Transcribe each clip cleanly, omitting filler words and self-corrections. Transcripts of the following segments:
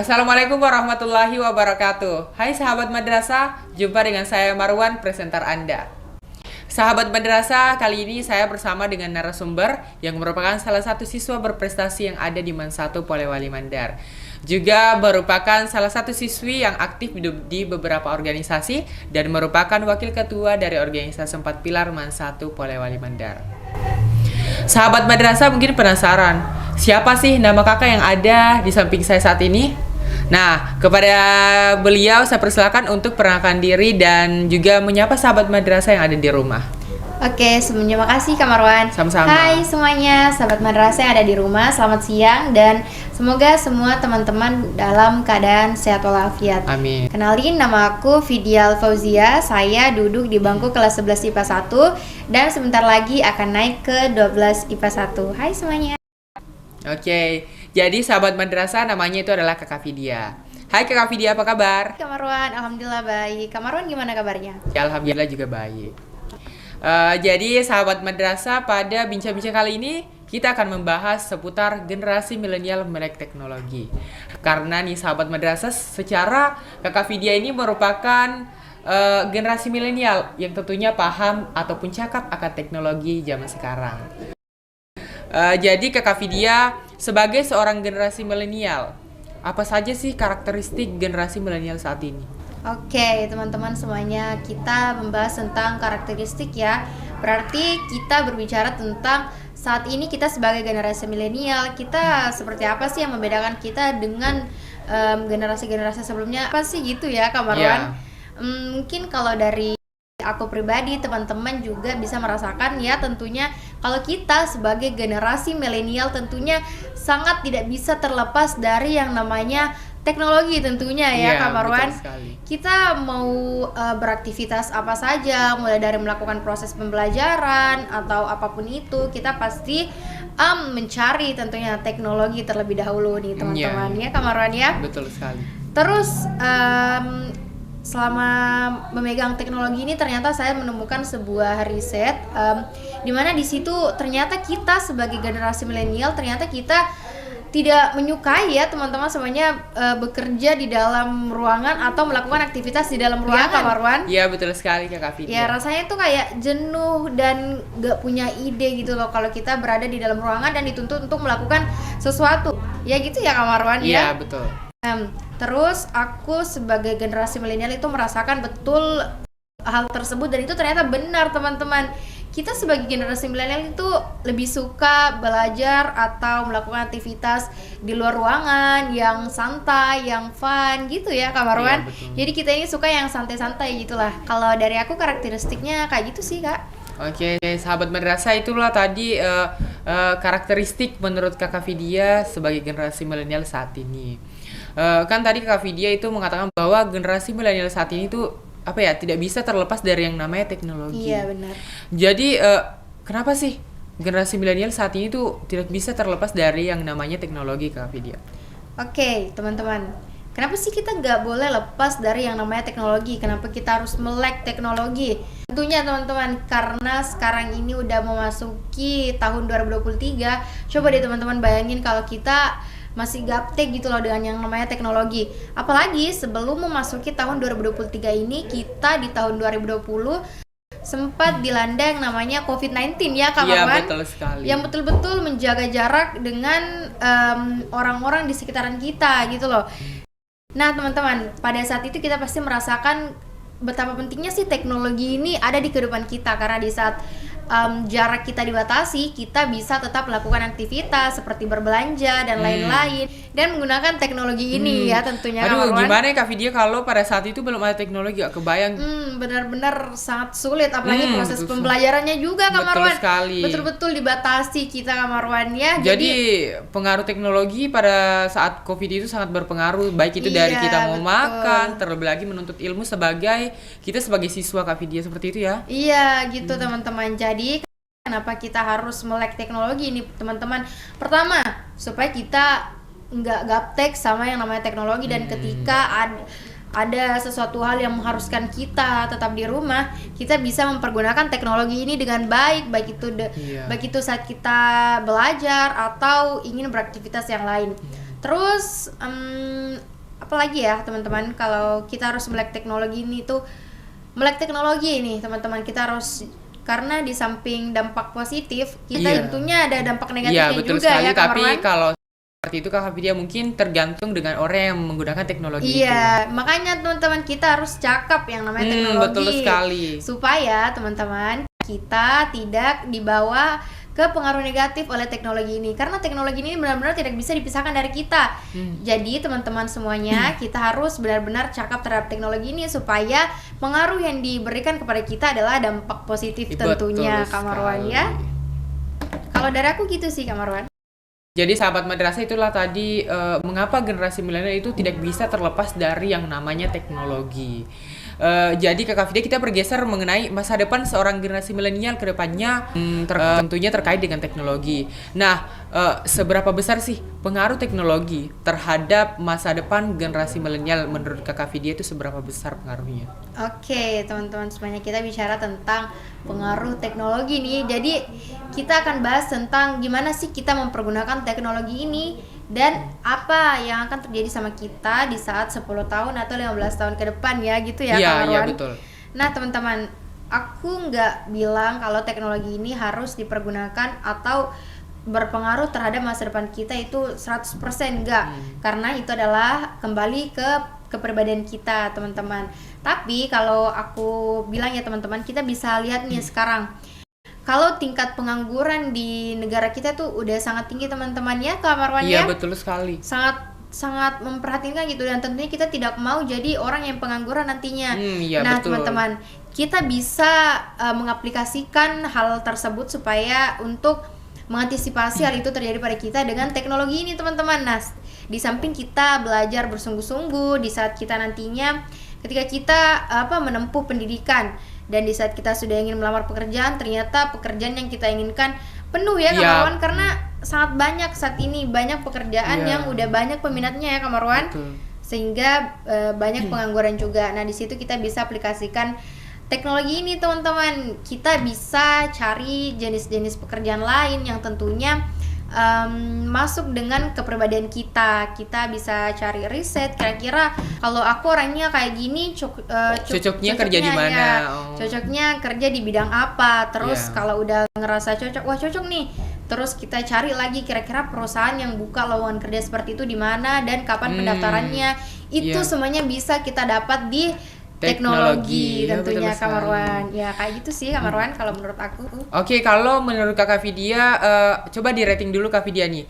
Assalamualaikum warahmatullahi wabarakatuh. Hai sahabat madrasah, jumpa dengan saya Marwan, presenter Anda. Sahabat madrasah, kali ini saya bersama dengan narasumber yang merupakan salah satu siswa berprestasi yang ada di MAN 1 Polewali Mandar. Juga merupakan salah satu siswi yang aktif di beberapa organisasi dan merupakan wakil ketua dari organisasi 4 Pilar MAN 1 Polewali Mandar. Sahabat madrasah mungkin penasaran, siapa sih nama kakak yang ada di samping saya saat ini? Nah, kepada beliau saya persilakan untuk perkenalkan diri dan juga menyapa sahabat madrasah yang ada di rumah. Oke, terima kasih Kak Marwan. Sama-sama. Hai semuanya, sahabat madrasah yang ada di rumah, selamat siang dan semoga semua teman-teman dalam keadaan sehat walafiat. Amin. Kenalin, nama aku Fidial Fauzia, saya duduk di bangku kelas 11 IPA 1 dan sebentar lagi akan naik ke 12 IPA 1. Hai semuanya. Oke, jadi sahabat madrasah namanya itu adalah Kakak Fidia. Hai Kakak Fidia, apa kabar? Kak Marwan, alhamdulillah baik. Kak Marwan gimana kabarnya? Ya, alhamdulillah juga baik. Jadi sahabat madrasah, pada bincang-bincang kali ini kita akan membahas seputar generasi milenial melek teknologi. Karena nih sahabat madrasah, secara Kakak Fidia ini merupakan generasi milenial yang tentunya paham ataupun cakap akan teknologi zaman sekarang. Jadi Kakak Fidia sebagai seorang generasi milenial, apa saja sih karakteristik generasi milenial saat ini? Oke, teman-teman semuanya, kita membahas tentang karakteristik ya. Berarti kita berbicara tentang saat ini kita sebagai generasi milenial, kita seperti apa sih yang membedakan kita dengan generasi-generasi sebelumnya? Apa sih gitu ya, Kak Marwan? Mungkin kalau dari aku pribadi, teman-teman juga bisa merasakan ya, tentunya kalau kita sebagai generasi milenial tentunya sangat tidak bisa terlepas dari yang namanya teknologi tentunya ya, Kak Marwan. Kita mau beraktivitas apa saja, mulai dari melakukan proses pembelajaran atau apapun itu, kita pasti mencari tentunya teknologi terlebih dahulu nih teman-teman ya, Kak Marwan ya. Betul sekali. Terus selama memegang teknologi ini ternyata saya menemukan sebuah riset di mana di situ ternyata kita sebagai generasi milenial ternyata kita tidak menyukai ya teman-teman semuanya bekerja di dalam ruangan atau melakukan aktivitas di dalam ruangan, Kak Marwan. Iya betul sekali Kak Fidia. Ya rasanya tuh kayak jenuh dan gak punya ide gitu loh kalau kita berada di dalam ruangan dan dituntut untuk melakukan sesuatu. Ya gitu ya Kak Marwan ya. Iya betul. Terus aku sebagai generasi milenial itu merasakan betul hal tersebut dan itu ternyata benar teman-teman. Kita sebagai generasi milenial itu lebih suka belajar atau melakukan aktivitas di luar ruangan yang santai, yang fun gitu ya Kak Marwan. Iya, jadi kita ini suka yang santai-santai gitulah. Kalau dari aku karakteristiknya kayak gitu sih Kak. Oke, sahabat madrasah, itulah tadi karakteristik menurut Kakak Fidia sebagai generasi milenial saat ini. Kan tadi Kakak Fidia itu mengatakan bahwa generasi milenial saat ini tuh tidak bisa terlepas dari yang namanya teknologi. Iya benar. Jadi kenapa sih generasi milenial saat ini tuh tidak bisa terlepas dari yang namanya teknologi, Kakak Fidia? Oke, teman-teman. Kenapa sih kita nggak boleh lepas dari yang namanya teknologi? Kenapa kita harus melek teknologi? Tentunya teman-teman, karena sekarang ini udah memasuki tahun 2023. Coba deh teman-teman bayangin kalau kita masih gaptek gitu loh dengan yang namanya teknologi. Apalagi sebelum memasuki tahun 2023 ini, kita di tahun 2020 sempat dilanda yang namanya COVID-19 ya Kak Marwan. Iya betul sekali. Yang betul-betul menjaga jarak dengan orang-orang di sekitaran kita gitu loh. Nah teman-teman, pada saat itu kita pasti merasakan betapa pentingnya sih teknologi ini ada di kehidupan kita. Karena di saat jarak kita dibatasi, kita bisa tetap melakukan aktivitas seperti berbelanja dan lain-lain dan menggunakan teknologi ini ya tentunya. Aduh, gimana ya Kak Fidia kalau pada saat itu belum ada teknologi, gak kebayang. Benar-benar sangat sulit, apalagi proses pembelajarannya juga Kak Marwan. Betul sekali. Betul-betul dibatasi kita Kak Marwan ya. Jadi pengaruh teknologi pada saat COVID itu sangat berpengaruh, baik itu dari kita mau makan, terlebih lagi menuntut ilmu sebagai kita sebagai siswa Kak Fidia, seperti itu ya. Iya gitu teman-teman. Jadi kenapa kita harus melek teknologi ini teman-teman? Pertama, supaya kita nggak gaptek sama yang namanya teknologi dan ketika ada sesuatu hal yang mengharuskan kita tetap di rumah, kita bisa mempergunakan teknologi ini dengan baik, baik itu saat kita belajar atau ingin beraktivitas yang lain. Terus apalagi ya teman-teman, kalau kita harus melek teknologi ini tuh, melek teknologi ini teman-teman, kita harus, karena di samping dampak positif kita tentunya ada dampak negatifnya betul juga sekali, ya Kak tapi Marwan. kalau seperti itu Kak Vidya mungkin tergantung dengan orang yang menggunakan teknologi itu. Makanya teman-teman kita harus cakap yang namanya teknologi. Betul sekali. Supaya teman-teman kita tidak dibawa ke pengaruh negatif oleh teknologi ini, karena teknologi ini benar-benar tidak bisa dipisahkan dari kita. Jadi teman-teman semuanya kita harus benar-benar cakap terhadap teknologi ini supaya pengaruh yang diberikan kepada kita adalah dampak positif tentunya Kak Marwan ya. Kalau dari aku gitu sih Kak Marwan. Jadi sahabat madrasah, itulah tadi mengapa generasi milenial itu tidak bisa terlepas dari yang namanya teknologi. Jadi Kakak Vidya, kita bergeser mengenai masa depan seorang generasi milenial ke depannya, tentunya terkait dengan teknologi. Nah, seberapa besar sih pengaruh teknologi terhadap masa depan generasi milenial menurut Kakak Vidya, itu seberapa besar pengaruhnya? Oke, teman-teman semuanya, kita bicara tentang pengaruh teknologi nih. Jadi kita akan bahas tentang gimana sih kita mempergunakan teknologi ini dan apa yang akan terjadi sama kita di saat 10 tahun atau 15 tahun ke depan ya, gitu ya Kak Marwan. Iya, betul. Nah, teman-teman, aku nggak bilang kalau teknologi ini harus dipergunakan atau berpengaruh terhadap masa depan kita itu 100% enggak. Karena itu adalah kembali ke kepribadian kita, teman-teman. Tapi kalau aku bilang ya teman-teman, kita bisa lihat nih sekarang. Kalau tingkat pengangguran di negara kita tuh udah sangat tinggi teman-teman ya Kak Marwan ya. Iya, betul sekali. Sangat memperhatikan gitu, dan tentunya kita tidak mau jadi orang yang pengangguran nantinya. Nah, betul. Teman-teman, kita bisa mengaplikasikan hal tersebut supaya untuk mengantisipasi hal itu terjadi pada kita dengan teknologi ini teman-teman. Nah, di samping kita belajar bersungguh-sungguh di saat kita nantinya ketika kita menempuh pendidikan, dan di saat kita sudah ingin melamar pekerjaan, ternyata pekerjaan yang kita inginkan penuh ya Kak Marwan, karena sangat banyak saat ini, banyak pekerjaan yang udah banyak peminatnya ya Kak Marwan. Sehingga banyak pengangguran juga. Nah, di situ kita bisa aplikasikan teknologi ini teman-teman. Kita bisa cari jenis-jenis pekerjaan lain yang tentunya masuk dengan kepribadian kita. Kita bisa cari riset, kira-kira kalau aku orangnya kayak gini, cocoknya kerja di mana? Ya, cocoknya kerja di bidang apa? Terus kalau udah ngerasa cocok, wah cocok nih, terus kita cari lagi kira-kira perusahaan yang buka lowongan kerja seperti itu di mana dan kapan pendaftarannya. Itu semuanya bisa kita dapat di teknologi tentunya Kak Marwan. Ya kayak gitu sih Kak Marwan kalau menurut aku. Oke, kalau menurut Kakak Vidya, coba di rating dulu Kak Vidya nih,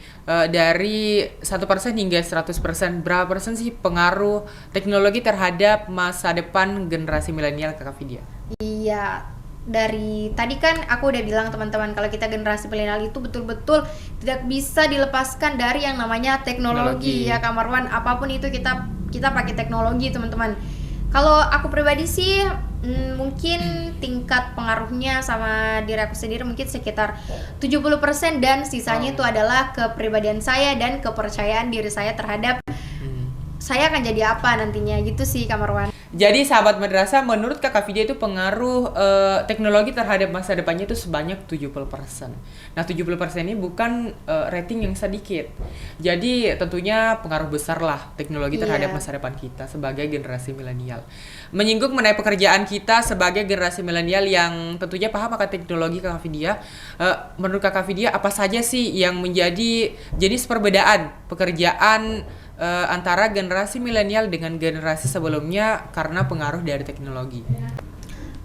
dari 1% hingga 100%, berapa persen sih pengaruh teknologi terhadap masa depan generasi milenial Kakak Vidya? Iya, dari tadi kan aku udah bilang teman-teman, kalau kita generasi milenial itu betul-betul tidak bisa dilepaskan dari yang namanya teknologi. Ya Kak Marwan, apapun itu kita pakai teknologi teman-teman. Kalau aku pribadi sih mungkin tingkat pengaruhnya sama diri aku sendiri mungkin sekitar 70%, dan sisanya itu adalah kepribadian saya dan kepercayaan diri saya terhadap saya akan jadi apa nantinya, gitu sih Kak Marwan. Jadi sahabat madrasah, menurut Kakak Vidya itu pengaruh teknologi terhadap masa depannya itu sebanyak 70%. Nah, 70% ini bukan rating yang sedikit. Jadi tentunya pengaruh besar lah teknologi terhadap masa depan kita sebagai generasi milenial. Menyinggung mengenai pekerjaan kita sebagai generasi milenial yang tentunya paham akan teknologi, Kakak Vidya, menurut Kakak Vidya apa saja sih yang menjadi jenis perbedaan pekerjaan antara generasi milenial dengan generasi sebelumnya karena pengaruh dari teknologi?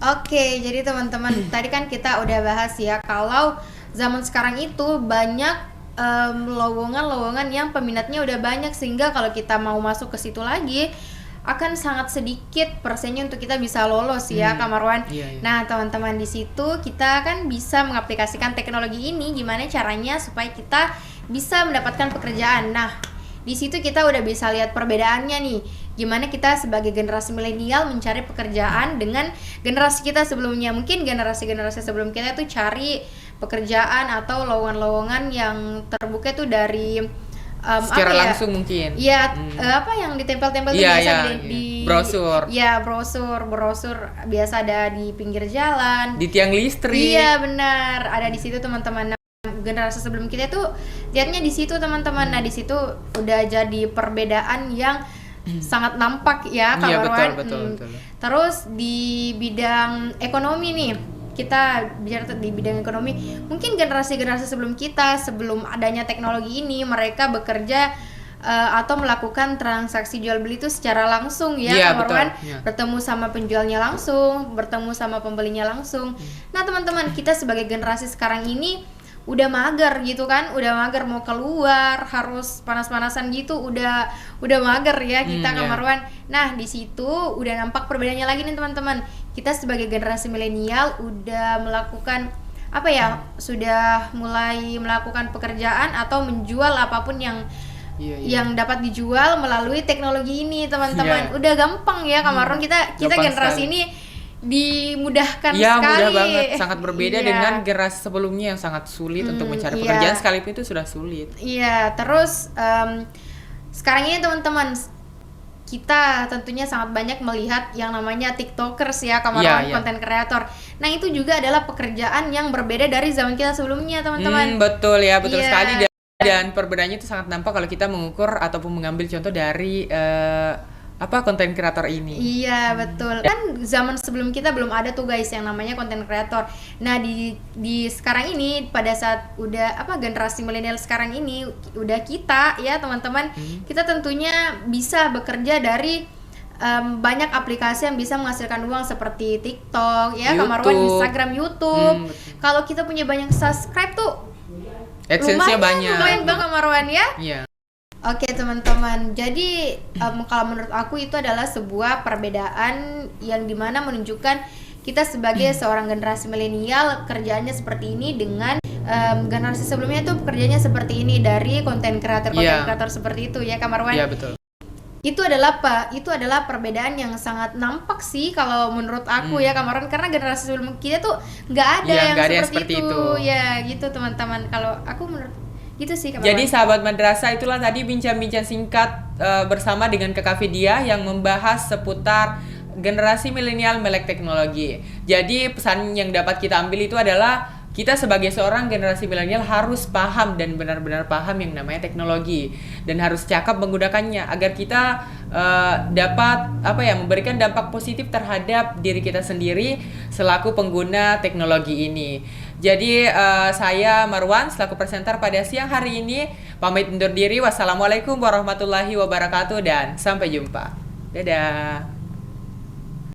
Oke, jadi teman-teman tadi kan kita udah bahas ya, kalau zaman sekarang itu banyak lowongan-lowongan yang peminatnya udah banyak, sehingga kalau kita mau masuk ke situ lagi akan sangat sedikit persennya untuk kita bisa lolos ya Kak Marwan. Nah teman-teman, di situ kita kan bisa mengaplikasikan teknologi ini, gimana caranya supaya kita bisa mendapatkan pekerjaan. Nah, di situ kita udah bisa lihat perbedaannya nih, gimana kita sebagai generasi milenial mencari pekerjaan dengan generasi kita sebelumnya. Mungkin generasi-generasi sebelum kita itu cari pekerjaan atau lowongan-lowongan yang terbuka tuh dari secara langsung mungkin. Iya, apa yang ditempel-tempel itu biasa di brosur. Iya, brosur biasa ada di pinggir jalan, di tiang listrik. Iya, benar. Ada di situ teman-teman. Generasi sebelum kita tuh lihatnya di situ teman-teman. Nah, di situ udah jadi perbedaan yang sangat nampak ya Kak Iya, Marwan. betul. Terus di bidang ekonomi nih, kita bicara di bidang ekonomi, mungkin generasi-generasi sebelum kita, sebelum adanya teknologi ini, mereka bekerja atau melakukan transaksi jual beli itu secara langsung ya Iya, Kak Marwan. betul, iya. Bertemu sama penjualnya langsung, bertemu sama pembelinya langsung. Nah teman-teman, kita sebagai generasi sekarang ini udah mager gitu kan, udah mager mau keluar harus panas-panasan gitu, udah mager ya kita Kak Iya. Marwan. Nah di situ udah nampak perbedaannya lagi nih teman-teman. Kita sebagai generasi milenial udah melakukan apa ya, sudah mulai melakukan pekerjaan atau menjual apapun yang Iya. yang dapat dijual melalui teknologi ini teman-teman. Iya. Udah gampang ya Kak Marwan, kita Gampang generasi sekali. ini dimudahkan Ya, sekali. mudah banget, sangat berbeda Iya. dengan generasi sebelumnya yang sangat sulit untuk mencari iya. pekerjaan, sekalipun itu sudah sulit. Iya, terus sekarang ini teman-teman, kita tentunya sangat banyak melihat yang namanya TikTokers ya, Iya, Marwan, iya. konten kreator. Nah, itu juga adalah pekerjaan yang berbeda dari zaman kita sebelumnya, teman-teman. Betul ya, betul Iya. sekali. Dan perbedaannya itu sangat nampak kalau kita mengukur ataupun mengambil contoh dari konten kreator ini. Iya betul, kan zaman sebelum kita belum ada tuh guys yang namanya konten kreator. Nah di sekarang ini, pada saat udah generasi milenial sekarang ini udah kita ya teman-teman, kita tentunya bisa bekerja dari banyak aplikasi yang bisa menghasilkan uang seperti TikTok ya, Kak Marwan, YouTube. Instagram, YouTube. Betul. Kalau kita punya banyak subscribe tuh AdSense-nya banyak. lumayan banget Kak Marwan ya. Iya. Oke teman-teman, jadi kalau menurut aku itu adalah sebuah perbedaan yang dimana menunjukkan kita sebagai seorang generasi milenial kerjaannya seperti ini dengan generasi sebelumnya tuh kerjanya seperti ini dari konten kreator seperti itu ya Kak Marwan. Iya, betul. Itu adalah perbedaan yang sangat nampak sih kalau menurut aku ya Kak Marwan, karena generasi sebelum kita tuh nggak ada Iya, yang nggak ada yang seperti seperti itu. itu. Ya gitu teman-teman, kalau aku menurut gitu sih Kak Jadi Marwan. sahabat madrasah, itulah tadi bincang-bincang singkat bersama dengan Kak Vidya yang membahas seputar generasi milenial melek teknologi. Jadi pesan yang dapat kita ambil itu adalah kita sebagai seorang generasi milenial harus paham dan benar-benar paham yang namanya teknologi dan harus cakap menggunakannya agar kita dapat memberikan dampak positif terhadap diri kita sendiri selaku pengguna teknologi ini. Jadi saya Marwan selaku presenter pada siang hari ini pamit undur diri. Wassalamualaikum warahmatullahi wabarakatuh dan sampai jumpa. Dadah.